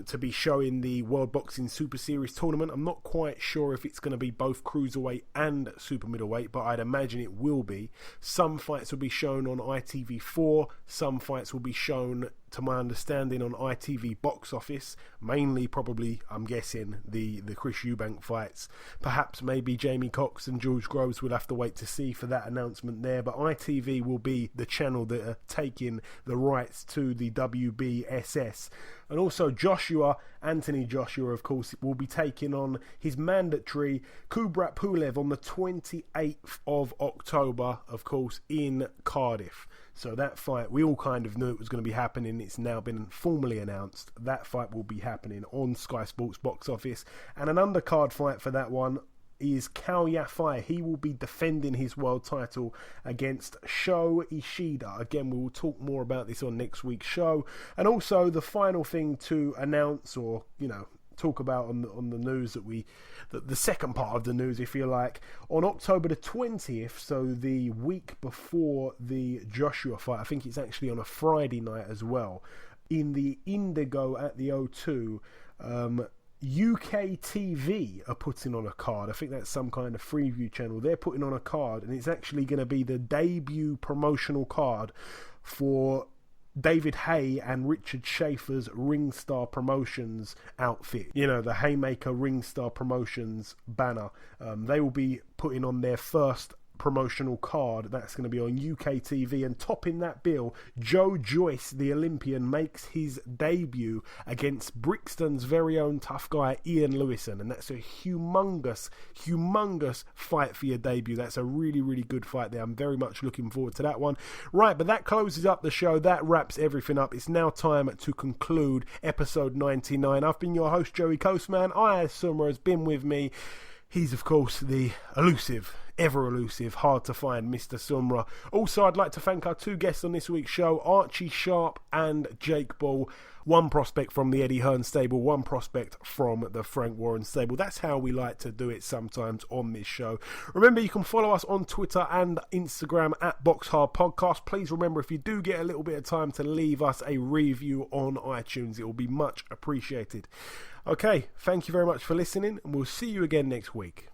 to be showing the World Boxing Super Series tournament. I'm not quite sure if it's going to be both cruiserweight and super middleweight, but I'd imagine it will be. Some fights will be shown on ITV4, some fights will be shown to my understanding, on ITV box office. Mainly, probably, I'm guessing, the Chris Eubank fights. Perhaps maybe Jamie Cox and George Groves. We'll have to wait to see for that announcement there. But ITV will be the channel that are taking the rights to the WBSS. And also Anthony Joshua, of course, will be taking on his mandatory Kubrat Pulev on the 28th of October, of course, in Cardiff. So that fight, we all kind of knew it was going to be happening. It's now been formally announced. That fight will be happening on Sky Sports box office. And an undercard fight for that one is Kao Yafai. He will be defending his world title against Sho Ishida. Again, we will talk more about this on next week's show. And also, the final thing to announce, or, talk about on the news the second part of the news, if you like, on October the 20th, so the week before the Joshua fight, I think it's actually on a Friday night as well, in the Indigo at the O2, UK TV are putting on a card. I think that's some kind of Freeview channel. They're putting on a card, and it's actually going to be the debut promotional card for David Hay and Richard Schaefer's Ringstar Promotions outfit. The Haymaker Ringstar Promotions banner. They will be putting on their first promotional card. That's going to be on UK TV, and topping that bill, Joe Joyce, the Olympian, makes his debut against Brixton's very own tough guy Ian Lewison, and that's a humongous fight for your debut. That's a really, really good fight there. I'm very much looking forward to that one. Right, but that closes up the show. That wraps everything up. It's now time to conclude episode 99. I've been your host, Joey Coastman. Ayaz Summer has been with me. He's, of course, the elusive, ever-elusive, hard-to-find Mr. Sumra. Also, I'd like to thank our two guests on this week's show, Archie Sharp and Jake Ball. One prospect from the Eddie Hearn stable, one prospect from the Frank Warren stable. That's how we like to do it sometimes on this show. Remember, you can follow us on Twitter and Instagram at BoxHard Podcast. Please remember, if you do get a little bit of time, to leave us a review on iTunes. It will be much appreciated. Okay, thank you very much for listening, and we'll see you again next week.